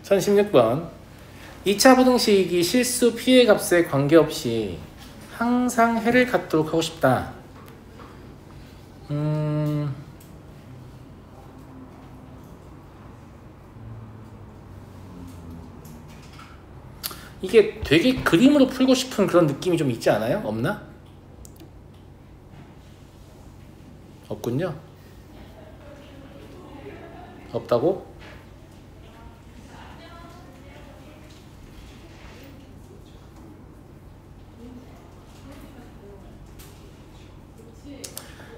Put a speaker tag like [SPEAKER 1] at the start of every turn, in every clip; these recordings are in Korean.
[SPEAKER 1] 1016번 2차 부등식이 실수 피해 값에 관계없이 항상 해를 갖도록 하고 싶다. 이게 되게 그림으로 풀고 싶은 그런 느낌이 좀 있지 않아요? 없나? 없군요. 없다고?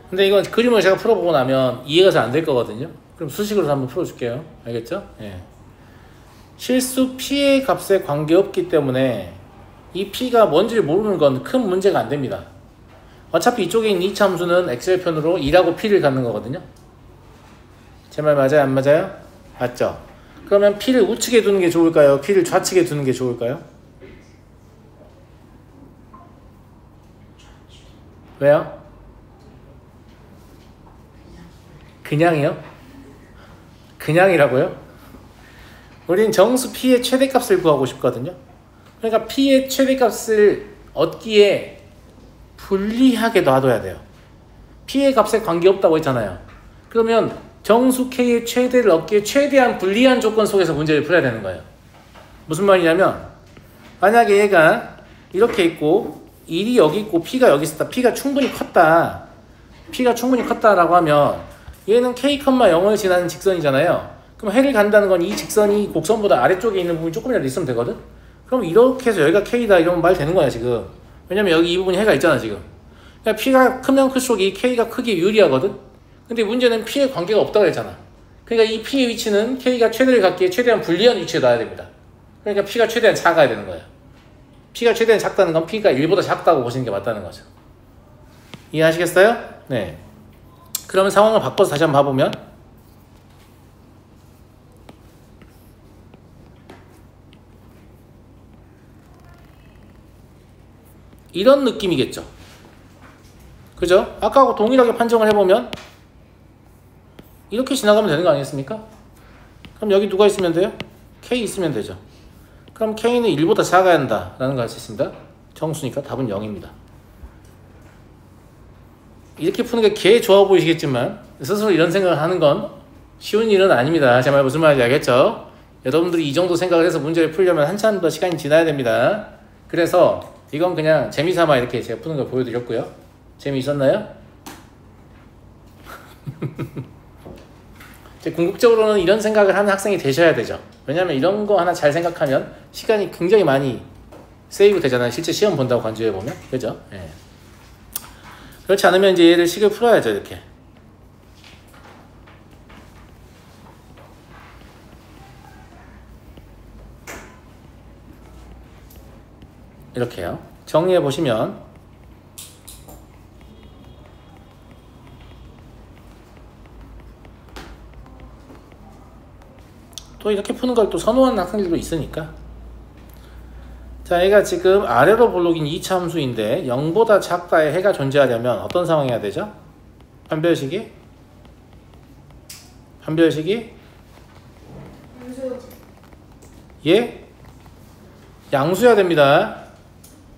[SPEAKER 1] 근데 이건 그림을 제가 풀어보고 나면 이해가 잘 안 될 거거든요. 그럼 수식으로 한번 풀어줄게요. 알겠죠? 예. 실수 P의 값에 관계없기 때문에 이 P가 뭔지를 모르는 건 큰 문제가 안 됩니다. 어차피 이쪽에 있는 2차 함수는 엑셀 편으로 2라고 P를 갖는 거거든요. 제 말 맞아요? 안 맞아요? 맞죠? 그러면 P를 우측에 두는 게 좋을까요? P를 좌측에 두는 게 좋을까요? 왜요? 그냥이요? 그냥이라고요? 우린 정수 P의 최대값을 구하고 싶거든요. 그러니까 P의 최대값을 얻기에 불리하게 놔둬야 돼요. P의 값에 관계없다고 했잖아요. 그러면 정수 K의 최대를 얻기에 최대한 불리한 조건 속에서 문제를 풀어야 되는 거예요. 무슨 말이냐면 만약에 얘가 이렇게 있고 1이 여기 있고 P가 여기 있었다. P가 충분히 컸다라고 하면 얘는 K, 0을 지나는 직선이잖아요. 그럼 해를 간다는 건 이 직선이 곡선보다 아래쪽에 있는 부분이 조금이라도 있으면 되거든? 그럼 이렇게 해서 여기가 K다 이러면 말 되는 거야 지금. 왜냐면 여기 이 부분이 해가 있잖아 지금. 그러니까 P가 크면 클수록 이 K가 크기에 유리하거든? 근데 문제는 P에 관계가 없다고 했잖아. 그러니까 이 P의 위치는 K가 최대를 갖기에 최대한 불리한 위치에 놔야 됩니다. 그러니까 P가 최대한 작아야 되는 거예요. P가 최대한 작다는 건 P가 1보다 작다고 보시는 게 맞다는 거죠. 이해하시겠어요? 네. 그러면 상황을 바꿔서 다시 한번 봐보면 이런 느낌이겠죠. 그죠? 아까하고 동일하게 판정을 해보면 이렇게 지나가면 되는 거 아니겠습니까? 그럼 여기 누가 있으면 돼요? K 있으면 되죠. 그럼 K는 1보다 작아야 한다라는 걸 알 수 있습니다. 정수니까 답은 0입니다. 이렇게 푸는 게 개 좋아 보이시겠지만 스스로 이런 생각을 하는 건 쉬운 일은 아닙니다. 제 말 무슨 말인지 알겠죠? 여러분들이 이 정도 생각을 해서 문제를 풀려면 한참 더 시간이 지나야 됩니다. 그래서 이건 그냥 재미삼아 이렇게 제가 푸는 걸 보여드렸고요. 재미있었나요? 궁극적으로는 이런 생각을 하는 학생이 되셔야 되죠. 왜냐면 이런 거 하나 잘 생각하면 시간이 굉장히 많이 세이브 되잖아요. 실제 시험 본다고 간주해보면. 그죠? 예. 그렇지 않으면 이제 얘를 식을 풀어야죠. 이렇게. 이렇게요. 정리해 보시면 또 이렇게 푸는 걸 또 선호하는 학생들도 있으니까. 자, 얘가 지금 아래로 볼록인 2차 함수인데 0보다 작다의 해가 존재하려면 어떤 상황이 해야 되죠? 판별식이? 예? 양수여야 됩니다.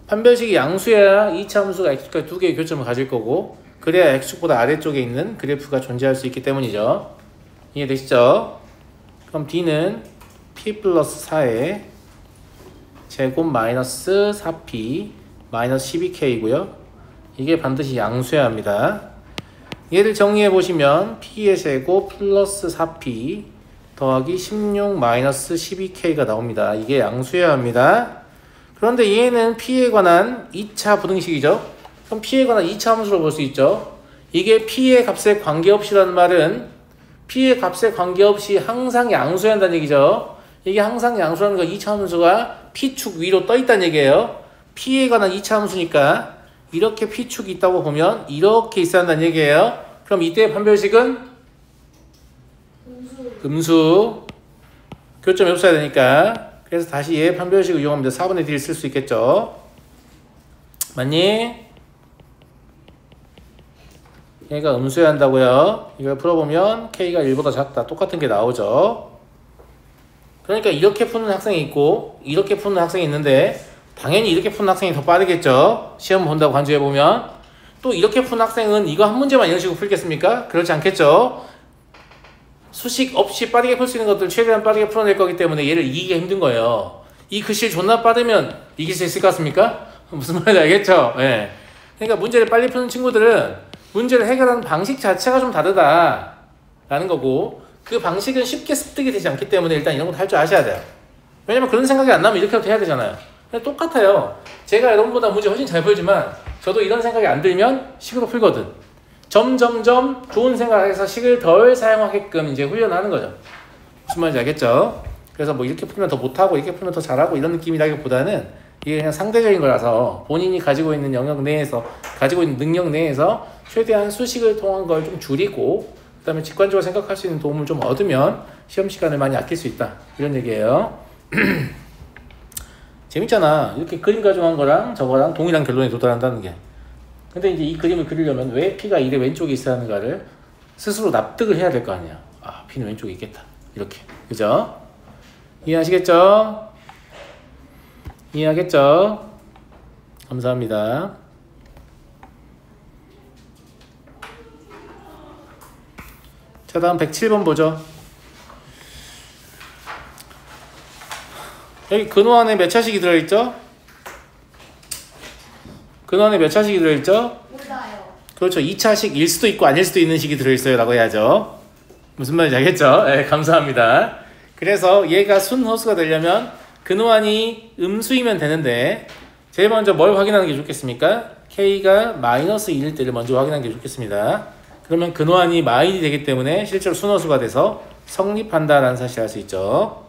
[SPEAKER 1] 판별식이 양수여야 2차 함수가 x축과 두 개의 교점을 가질 거고 그래야 x축보다 아래쪽에 있는 그래프가 존재할 수 있기 때문이죠. 이해되시죠? 그럼 D는 P 플러스 4에 제곱 마이너스 4P 마이너스 12K고요. 이게 반드시 양수여야 합니다. 얘를 정리해 보시면 P의 제곱 플러스 4P 더하기 16 마이너스 12K가 나옵니다. 이게 양수여야 합니다. 그런데 얘는 P에 관한 2차 부등식이죠. 그럼 P에 관한 2차 함수로 볼 수 있죠. 이게 P의 값에 관계없이라는 말은 P의 값에 관계없이 항상 양수여야 한다는 얘기죠. 이게 항상 양수라는 거 2차 함수가 P축 위로 떠 있다는 얘기예요. P에 관한 2차 함수니까 이렇게 P축이 있다고 보면 이렇게 있어야 한다는 얘기예요. 그럼 이때의 판별식은 음수. 교점이 없어야 되니까. 그래서 다시 얘 판별식을 이용하면 4분의 D를 쓸 수 있겠죠. 맞니? 얘가 음수여야 한다고요. 이걸 풀어보면 K가 1보다 작다. 똑같은 게 나오죠. 그러니까 이렇게 푸는 학생이 있고 이렇게 푸는 학생이 있는데 당연히 이렇게 푸는 학생이 더 빠르겠죠. 시험 본다고 간주해보면. 또 이렇게 푸는 학생은 이거 한 문제만 이런 식으로 풀겠습니까? 그렇지 않겠죠. 수식 없이 빠르게 풀 수 있는 것들 최대한 빠르게 풀어낼 거기 때문에 얘를 이기기가 힘든 거예요. 이 글씨 존나 빠르면 이길 수 있을 것 같습니까? 무슨 말인지 알겠죠? 예. 그러니까 문제를 빨리 푸는 친구들은 문제를 해결하는 방식 자체가 좀 다르다라는 거고, 그 방식은 쉽게 습득이 되지 않기 때문에 일단 이런 것도 할 줄 아셔야 돼요. 왜냐면 그런 생각이 안 나면 이렇게부터 해야 되잖아요. 똑같아요. 제가 여러분보다 문제 훨씬 잘 풀지만 저도 이런 생각이 안 들면 식으로 풀거든. 점점점 좋은 생각에서 식을 덜 사용하게끔 이제 훈련하는 거죠. 무슨 말인지 알겠죠? 그래서 뭐 이렇게 풀면 더 못하고 이렇게 풀면 더 잘하고 이런 느낌이라기보다는 이게 그냥 상대적인 거라서 본인이 가지고 있는 영역 내에서, 가지고 있는 능력 내에서 최대한 수식을 통한 걸 좀 줄이고 그 다음에 직관적으로 생각할 수 있는 도움을 좀 얻으면 시험 시간을 많이 아낄 수 있다, 이런 얘기예요. 재밌잖아. 이렇게 그림 가져간 거랑 저거랑 동일한 결론에 도달한다는 게. 근데 이제 이 그림을 그리려면 왜 P가 1의 왼쪽에 있어야 하는가를 스스로 납득을 해야 될 거 아니야. 아, P는 왼쪽에 있겠다. 이렇게. 그죠? 이해하시겠죠? 이해하겠죠? 감사합니다. 자, 다음 107번 보죠. 여기 근호 안에 몇 차식이 들어있죠? 근호 안에 몇 차식이 들어있죠?
[SPEAKER 2] 몰라요.
[SPEAKER 1] 그렇죠. 2차식일 수도 있고 아닐 수도 있는 식이 들어있어요 라고 해야죠. 무슨 말인지 알겠죠? 네, 감사합니다. 그래서 얘가 순호수가 되려면 근호안이 음수이면 되는데 제일 먼저 뭘 확인하는 게 좋겠습니까? K가 마이너스 1일 때를 먼저 확인하는 게 좋겠습니다. 그러면 근호안이 마이너스 되기 때문에 실제로 순호수가 돼서 성립한다라는 사실을 알 수 있죠.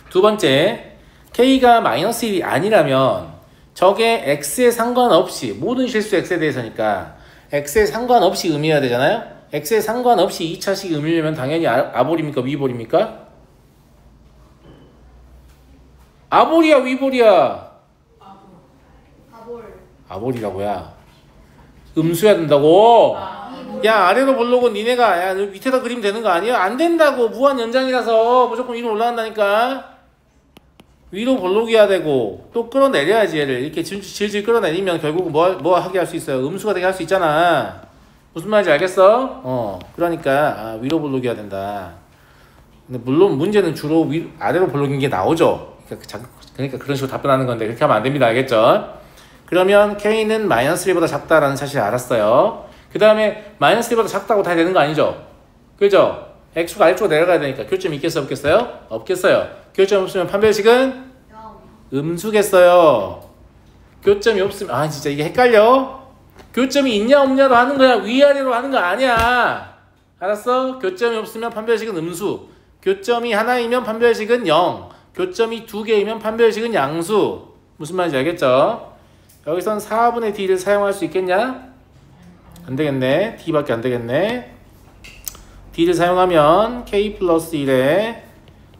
[SPEAKER 1] 두 번째, K가 마이너스 1이 아니라면 저게 X에 상관없이, 모든 실수 X에 대해서니까 X에 상관없이 의미해야 되잖아요. X에 상관없이 2차식 의미려면 당연히 아볼입니까? 위볼입니까? 아볼이야, 위볼이야?
[SPEAKER 2] 아볼.
[SPEAKER 1] 아볼이라고야. 음수해야 된다고? 야, 아래로 보려고 니네가 야 밑에다 그리면 되는 거 아니야? 안 된다고. 무한 연장이라서 무조건 위로 올라간다니까. 위로 볼록이야 되고 또 끌어내려야지. 얘를 이렇게 질질 끌어내리면 결국 뭐 하게 할 수 있어요? 음수가 되게 할 수 있잖아. 무슨 말인지 알겠어? 그러니까 위로 볼록이야 된다. 근데 물론 문제는 주로 아래로 볼록인 게 나오죠. 그러니까 그런 식으로 답변하는 건데 그렇게 하면 안 됩니다. 알겠죠? 그러면 K는 마이너스 1보다 작다라는 사실을 알았어요. 그 다음에 마이너스 1보다 작다고 다 되는 거 아니죠? 그죠? X가 아래쪽으로 내려가야 되니까 교점이 있겠어요? 없겠어요? 없겠어요. 교점이 없으면 판별식은? 음수겠어요. 교점이 없으면 진짜 이게 헷갈려? 교점이 있냐 없냐로 하는 거야. 위아래로 하는 거 아니야. 알았어? 교점이 없으면 판별식은 음수. 교점이 하나이면 판별식은 0. 교점이 2개이면 판별식은 양수. 무슨 말인지 알겠죠? 여기선 4분의 D를 사용할 수 있겠냐? 안 되겠네. D밖에 안 되겠네. D를 사용하면 K 플러스 1에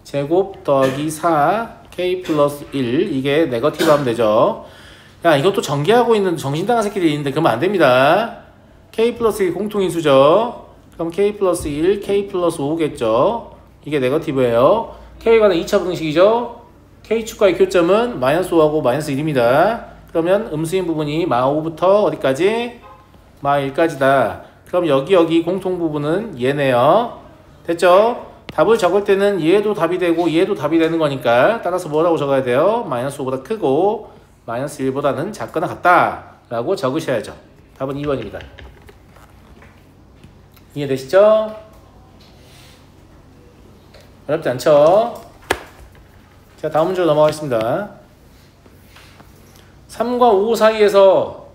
[SPEAKER 1] 제곱 더하기 4 K 플러스 1 이게 네거티브 하면 되죠. 야, 이것도 전개하고 있는 정신당한 새끼들이 있는데 그러면 안 됩니다. K 플러스 1 공통인수죠. 그럼 K 플러스 1 K 플러스 5겠죠. 이게 네거티브예요. K에 관한 2차 부등식이죠. K축과의 교점은 마이너스 5하고 마이너스 1입니다. 그러면 음수인 부분이 마5부터 어디까지? 마1까지다. 그럼 여기 공통 부분은 얘네요. 됐죠? 답을 적을 때는 얘도 답이 되고 얘도 답이 되는 거니까 따라서 뭐라고 적어야 돼요? 마이너스 5보다 크고 마이너스 1보다는 작거나 같다 라고 적으셔야죠. 답은 2번입니다. 이해되시죠? 어렵지 않죠? 자, 다음 문제로 넘어가겠습니다. 3과 5 사이에서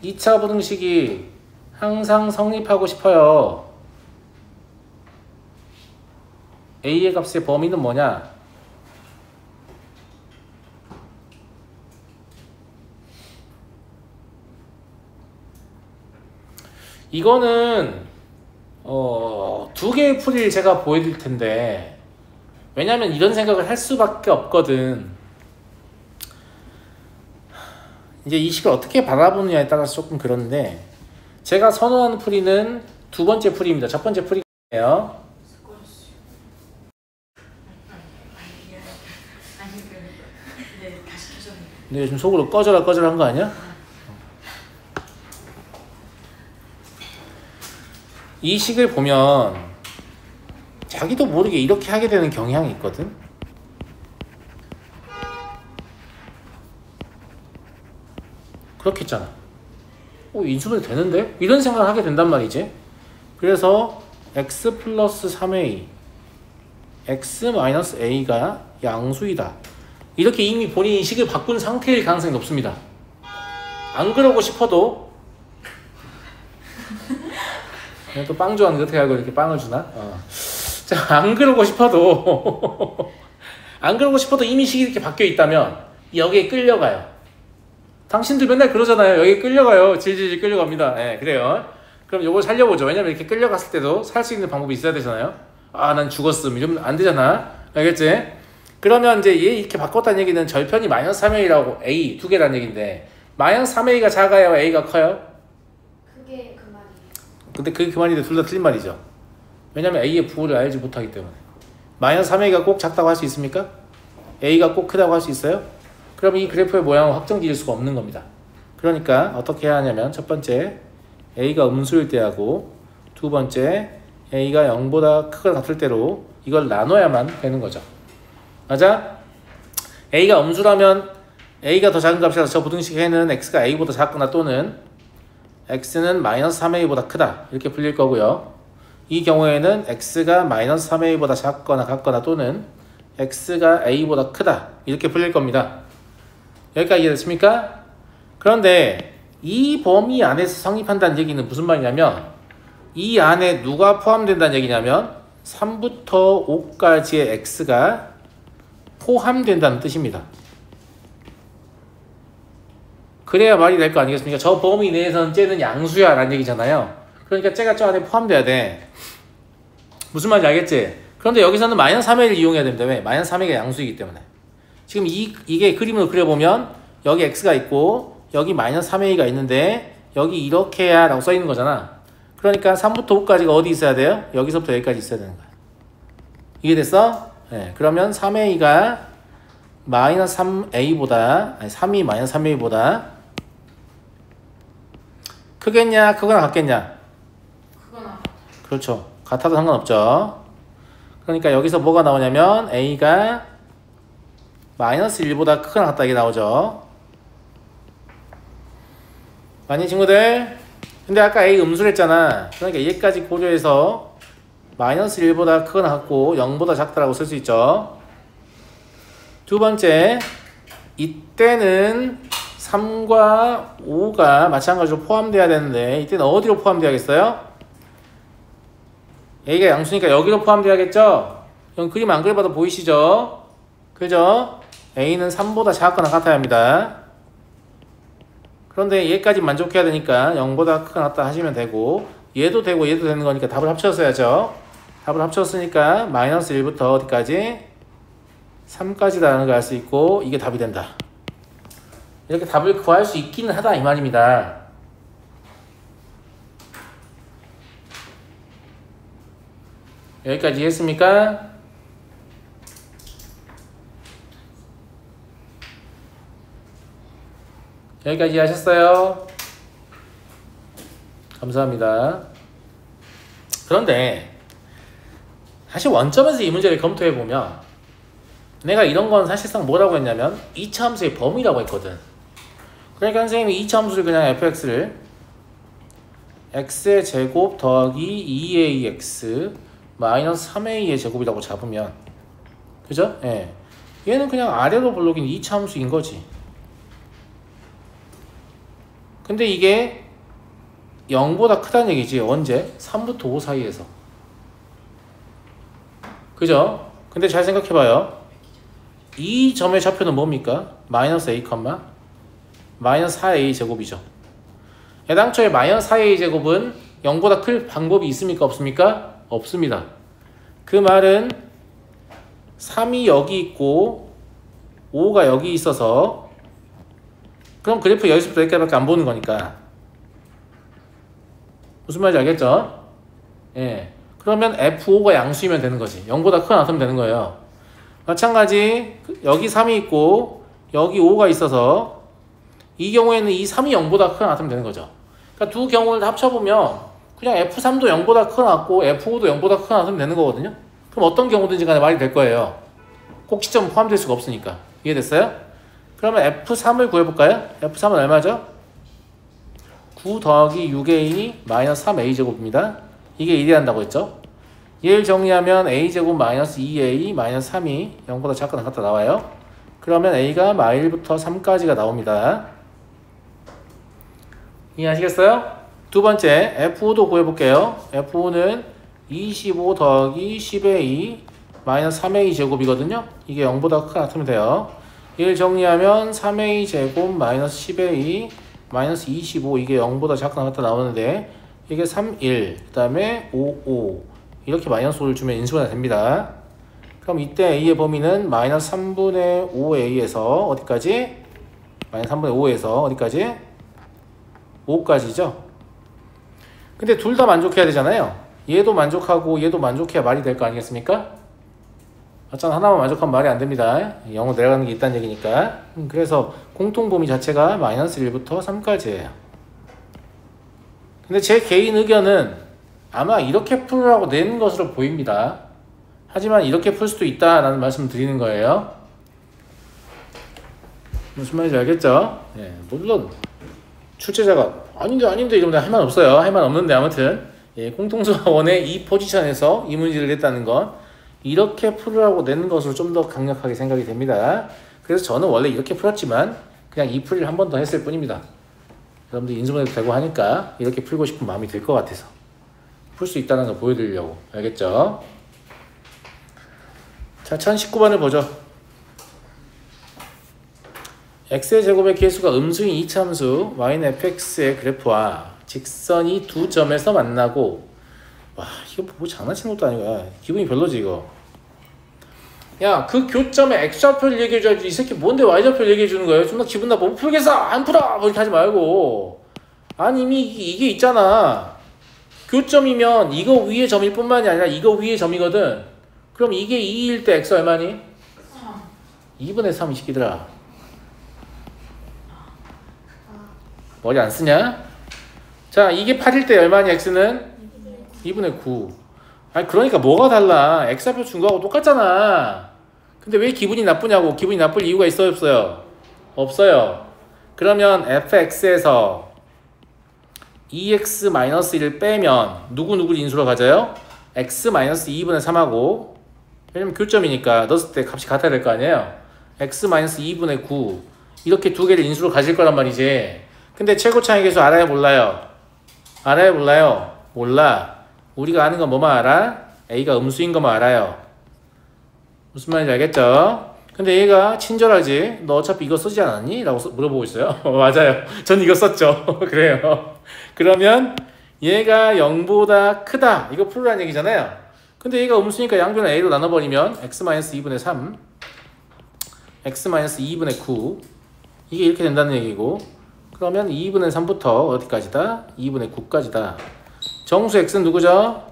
[SPEAKER 1] 2차 부등식이 항상 성립하고 싶어요. A의 값의 범위는 뭐냐? 이거는 두 개의 풀이를 제가 보여드릴 텐데, 왜냐면 이런 생각을 할 수밖에 없거든. 이제 이 식을 어떻게 바라보느냐에 따라서 조금 그런데, 제가 선호하는 풀이는 두 번째 풀이입니다. 첫 번째 풀이예요.
[SPEAKER 2] 네, 다시 켜졌네.
[SPEAKER 1] 근데 요즘 속으로 꺼져라 한 거 아니야? 이 식을 보면 자기도 모르게 이렇게 하게 되는 경향이 있거든. 그렇겠잖아. 인수분해 되는데? 이런 생각을 하게 된단 말이지. 그래서 x 플러스 3a x 마이너스 a가 양수이다. 이렇게 이미 본인이 식을 바꾼 상태일 가능성이 높습니다. 안 그러고 싶어도 또 빵 좋아하는 어떻게 알고 이렇게 빵을 주나? 자, 안 그러고 싶어도 안 그러고 싶어도 이미 식이 이렇게 바뀌어 있다면 여기에 끌려가요. 당신들 맨날 그러잖아요. 여기 끌려가요. 질질질 끌려갑니다. 네, 그래요. 그럼 요걸 살려보죠. 왜냐면 이렇게 끌려갔을 때도 살 수 있는 방법이 있어야 되잖아요. 난 죽었음. 이러면 안 되잖아. 알겠지? 그러면 이제 얘 이렇게 바꿨다는 얘기는 절편이 마이너스 3a라고 a 두 개라는 얘기인데 마이너스 3a가 작아요? a가 커요?
[SPEAKER 2] 그게 그 말이에요.
[SPEAKER 1] 근데 그게 그 말인데 둘 다 틀린 말이죠. 왜냐면 a의 부호를 알지 못하기 때문에. 마이너스 3a가 꼭 작다고 할 수 있습니까? a가 꼭 크다고 할 수 있어요? 그럼 이 그래프의 모양을 확정 지을 수가 없는 겁니다. 그러니까 어떻게 해야 하냐면 첫 번째 a가 음수일 때 하고 두 번째 a가 0보다 크거나 같을 때로 이걸 나눠야만 되는 거죠. 맞아? a가 음수라면 a가 더 작은 값이라서 저 부등식 해는 x가 a보다 작거나 또는 x는 마이너스 3a보다 크다 이렇게 풀릴 거고요. 이 경우에는 x가 마이너스 3a보다 작거나 같거나 또는 x가 a보다 크다 이렇게 풀릴 겁니다. 여기까지 이해됐습니까? 그런데 이 범위 안에서 성립한다는 얘기는 무슨 말이냐면 이 안에 누가 포함된다는 얘기냐면 3부터 5까지의 x가 포함된다는 뜻입니다. 그래야 말이 될 거 아니겠습니까? 저 범위 내에서는 쟤는 양수야 라는 얘기잖아요. 그러니까 쟤가 저 안에 포함돼야 돼. 무슨 말인지 알겠지? 그런데 여기서는 마이너스 3a를 이용해야 됩니다. 왜? 마이너스 3a가 양수이기 때문에. 지금 이게 그림으로 그려보면 여기 x가 있고 여기 마이너스 3a가 있는데 여기 이렇게야 라고 써있는 거잖아. 그러니까 3부터 5까지가 어디 있어야 돼요? 여기서부터 여기까지 있어야 되는 거야. 이해됐어? 네, 그러면 3a가 마이너스 3a보다 아니 3이 마이너스 3a보다 크겠냐 크거나 같겠냐?
[SPEAKER 2] 그거나.
[SPEAKER 1] 그렇죠. 같아도 상관없죠. 그러니까 여기서 뭐가 나오냐면 a가 마이너스 1보다 크거나 같다 이게 나오죠. 아니 친구들? 근데 아까 a 음수를 했잖아. 그러니까 얘까지 고려해서 마이너스 1보다 크거나 같고 0보다 작다라고 쓸 수 있죠. 두 번째, 이때는 3과 5가 마찬가지로 포함돼야 되는데 이때는 어디로 포함돼야겠어요? a가 양수니까 여기로 포함돼야겠죠? 그럼 그림 안 그려봐도 보이시죠? 그죠? a는 3보다 작거나 같아야 합니다. 그런데 얘까지 만족해야 되니까 0보다 크거나 같다 하시면 되고 얘도 되고 얘도 되는 거니까 답을 합쳤어야죠. 답을 합쳤으니까 마이너스 1부터 어디까지? 3까지라는 걸 알 수 있고 이게 답이 된다. 이렇게 답을 구할 수 있기는 하다 이 말입니다. 여기까지 이해했습니까? 여기까지 이해하셨어요? 감사합니다. 그런데 사실 원점에서 이 문제를 검토해보면 내가 이런 건 사실상 뭐라고 했냐면 2차 함수의 범위라고 했거든. 그러니까 선생님이 2차 함수를 그냥 fx를 x의 제곱 더하기 2ax 마이너스 3a의 제곱이라고 잡으면 그죠? 예. 얘는 그냥 아래로 볼록인 2차 함수인 거지. 근데 이게 0보다 크다는 얘기지. 언제? 3부터 5 사이에서. 그죠? 근데 잘 생각해봐요. 이 점의 좌표는 뭡니까? 마이너스 a, 마이너스 4a 제곱이죠. 애당초에 마이너스 4a 제곱은 0보다 클 방법이 있습니까? 없습니까? 없습니다. 그 말은 3이 여기 있고 5가 여기 있어서 그럼 그래프 여기서부터 여기까지밖에 안 보는 거니까 무슨 말인지 알겠죠? 예. 그러면 F5가 양수이면 되는 거지. 0보다 크거나 같으면 되는 거예요. 마찬가지 여기 3이 있고 여기 5가 있어서 이 경우에는 이 3이 0보다 크거나 같으면 되는 거죠. 그러니까 두 경우를 다 합쳐보면 그냥 F3도 0보다 크거나 같고 F5도 0보다 크거나 같으면 되는 거거든요. 그럼 어떤 경우든지 간에 말이 될 거예요. 꼭 시점 포함될 수가 없으니까. 이해됐어요? 그러면 F3을 구해볼까요? F3은 얼마죠? 9 더하기 6A 마이너스 3A제곱입니다. 이게 1이 한다고 했죠? 얘를 정리하면 A제곱 마이너스 2A 마이너스 3이 0보다 작거나 같다 나와요. 그러면 A가 마1부터 3까지가 나옵니다. 이해하시겠어요? 두 번째 F5도 구해볼게요. F5는 25 더하기 10A 마이너스 3A 제곱이거든요. 이게 0보다 크거나 같으면 돼요. 얘를 정리하면 3A 제곱 마이너스 10A 마이너스 25 이게 0보다 작거나 같다 나오는데 이게 3, 1, 그 다음에 5, 5 이렇게 마이너스 5를 주면 인수가 됩니다. 그럼 이때 A의 범위는 마이너스 3분의 5A에서 어디까지? 마이너스 3분의 5에서 어디까지? 5까지죠. 근데 둘 다 만족해야 되잖아요. 얘도 만족하고 얘도 만족해야 말이 될 거 아니겠습니까? 맞잖아. 하나만 만족하면 말이 안 됩니다. 0으로 내려가는 게 있다는 얘기니까. 그래서 공통범위 자체가 마이너스 1부터 3까지예요. 근데 제 개인 의견은 아마 이렇게 풀으라고 낸 것으로 보입니다. 하지만 이렇게 풀 수도 있다라는 말씀을 드리는 거예요. 무슨 말인지 알겠죠? 예, 물론 출제자가 아닌데 이러면 할 말 없어요. 할 말 없는데 아무튼 예, 공통수학원의 이 포지션에서 이 문제를 냈다는 건 이렇게 풀으라고 낸 것으로 좀 더 강력하게 생각이 됩니다. 그래서 저는 원래 이렇게 풀었지만 그냥 이 풀이를 한 번 더 했을 뿐입니다. 여러분들 인수분해도 되고 하니까 이렇게 풀고 싶은 마음이 들 것 같아서 풀 수 있다는 걸 보여드리려고. 알겠죠? 자, 1019번을 보죠. x의 제곱의 개수가 음수인 이차함수 y는 fx의 그래프와 직선이 두 점에서 만나고 와 이거 뭐 장난치는 것도 아니고 야, 기분이 별로지 이거. 야 그 교점에 x좌표를 얘기해줘야지 이 새끼 뭔데 y좌표를 얘기해주는 거예요. 좀 더 기분 나빠. 못 풀겠어 안 풀어 뭐 이렇게 하지 말고. 아니 이미 이게 있잖아. 교점이면 이거 위의 점일 뿐만이 아니라 이거 위의 점이거든. 그럼 이게 2일 때 x 얼마니? 2분의 3 이 새끼들아. 머리 안 쓰냐? 자 이게 8일 때 얼마니 x는? 2분의 9. 아니 그러니까 뭐가 달라. x좌표 준 거하고 똑같잖아. 근데 왜 기분이 나쁘냐고. 기분이 나쁠 이유가 있어요 없어요? 없어요. 그러면 fx에서 2x-1을 빼면 누구누구를 인수로 가져요? x-2분의 3하고 왜냐면 교점이니까 넣었을 때 값이 같아야 될 거 아니에요. x-2분의 9 이렇게 두 개를 인수로 가질 거란 말이지. 근데 최고차의 개수 알아요 몰라요? 알아요 몰라요? 몰라. 우리가 아는 건 뭐만 알아? A가 음수인 것만 알아요. 무슨 말인지 알겠죠? 근데 얘가 친절하지. 너 어차피 이거 쓰지 않았니? 라고 물어보고 있어요. 맞아요. 전 이거 썼죠. 그래요. 그러면 얘가 0보다 크다. 이거 풀으라는 얘기잖아요. 근데 얘가 음수니까 양변을 A로 나눠버리면 x-2분의 3 x-2분의 9 이게 이렇게 된다는 얘기고 그러면 2분의 3부터 어디까지다? 2분의 9까지다. 정수 x는 누구죠?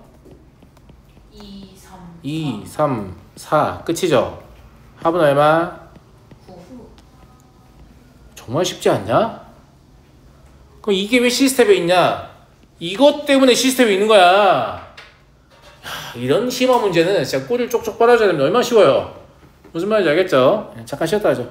[SPEAKER 1] 2, 3, 4 끝이죠? 합은 얼마?
[SPEAKER 2] 9.
[SPEAKER 1] 정말 쉽지 않냐? 그럼 이게 왜 시스템에 있냐? 이것 때문에 시스템에 있는 거야. 야, 이런 심화 문제는 진짜 꼬리를 쪽쪽 빨아줘야 됩니다. 얼마나 쉬워요? 무슨 말인지 알겠죠? 잠깐 쉬었다 하죠.